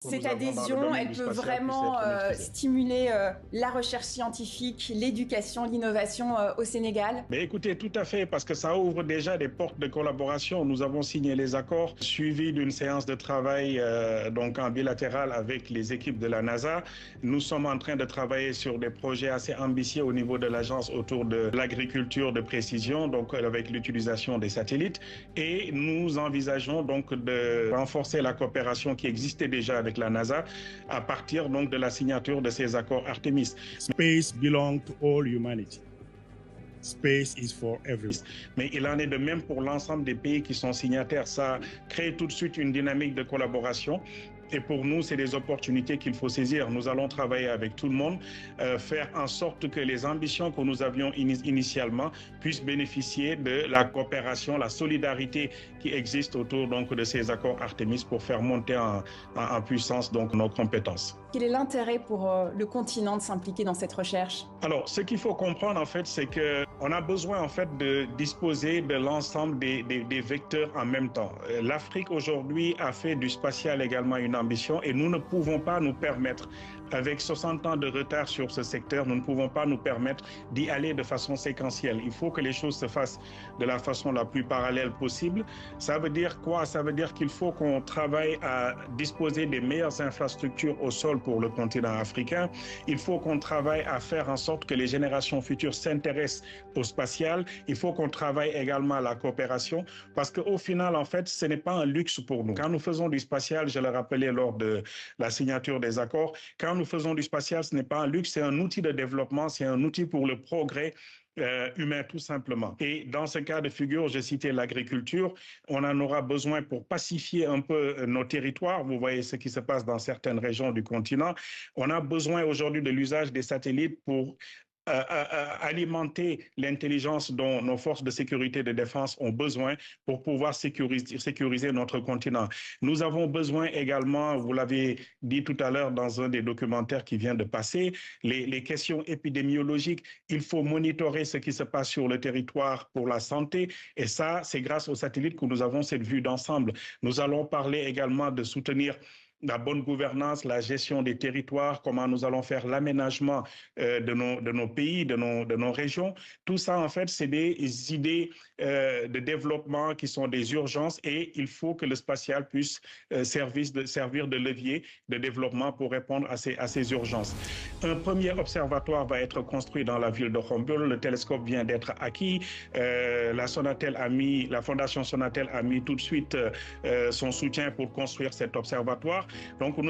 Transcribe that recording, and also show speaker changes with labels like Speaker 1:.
Speaker 1: que nous
Speaker 2: Cette
Speaker 1: avons dans le
Speaker 2: adhésion,
Speaker 1: domaine
Speaker 2: elle
Speaker 1: du
Speaker 2: peut
Speaker 1: spatial puisse
Speaker 2: vraiment
Speaker 1: être maîtrisée.
Speaker 2: stimuler la recherche scientifique, l'éducation, l'innovation au Sénégal.
Speaker 1: Mais écoutez, tout à fait, parce que ça ouvre déjà des portes de collaboration. Nous avons signé les accords suivis d'une séance de travail donc en bilatéral avec les équipes de la NASA. Nous sommes en train de travailler sur des projets assez ambitieux au niveau de l'agence autour de l'agriculture de précision, donc avec l'utilisation des satellites. Et nous envisageons donc de renforcer la coopération qui existait déjà avec la NASA à partir donc de la signature de ces accords Artemis.
Speaker 3: Space belongs to all humanity. Space is for everyone.
Speaker 1: Mais il en est de même pour l'ensemble des pays qui sont signataires. Ça crée tout de suite une dynamique de collaboration. Et pour nous, c'est des opportunités qu'il faut saisir. Nous allons travailler avec tout le monde, faire en sorte que les ambitions que nous avions initialement puissent bénéficier de la coopération, la solidarité qui existe autour donc, de ces accords Artemis pour faire monter en puissance donc, nos compétences.
Speaker 2: Quel est l'intérêt pour le continent de s'impliquer dans cette recherche?
Speaker 1: Alors, ce qu'il faut comprendre, en fait, c'est qu'on a besoin, en fait, de disposer de l'ensemble des vecteurs en même temps. L'Afrique, aujourd'hui, a fait du spatial également une ambition et nous ne pouvons pas nous permettre, avec 60 ans de retard sur ce secteur, nous ne pouvons pas nous permettre d'y aller de façon séquentielle. Il faut que les choses se fassent de la façon la plus parallèle possible. Ça veut dire quoi? Ça veut dire qu'il faut qu'on travaille à disposer des meilleures infrastructures au sol pour le continent africain. Il faut qu'on travaille à faire en sorte que les générations futures s'intéressent au spatial. Il faut qu'on travaille également à la coopération parce qu'au final, en fait, ce n'est pas un luxe pour nous. Quand nous faisons du spatial, je l'ai rappelé lors de la signature des accords, quand nous faisons du spatial, ce n'est pas un luxe, c'est un outil de développement, c'est un outil pour le progrès humain tout simplement. Et dans ce cas de figure, j'ai cité l'agriculture, on en aura besoin pour pacifier un peu nos territoires. Vous voyez ce qui se passe dans certaines régions du continent. On a besoin aujourd'hui de l'usage des satellites pour alimenter l'intelligence dont nos forces de sécurité et de défense ont besoin pour pouvoir sécuriser notre continent. Nous avons besoin également, vous l'avez dit tout à l'heure dans un des documentaires qui vient de passer, les questions épidémiologiques. Il faut monitorer ce qui se passe sur le territoire pour la santé et ça, c'est grâce aux satellites que nous avons cette vue d'ensemble. Nous allons parler également de soutenir la bonne gouvernance, la gestion des territoires, comment nous allons faire l'aménagement de nos pays, de nos régions. Tout ça, en fait, c'est des idées de développement qui sont des urgences et il faut que le spatial puisse servir de levier de développement pour répondre à ces urgences. Un premier observatoire va être construit dans la ville de Khombole. Le télescope vient d'être acquis. La Fondation Sonatel a mis tout de suite son soutien pour construire cet observatoire. Donc, nous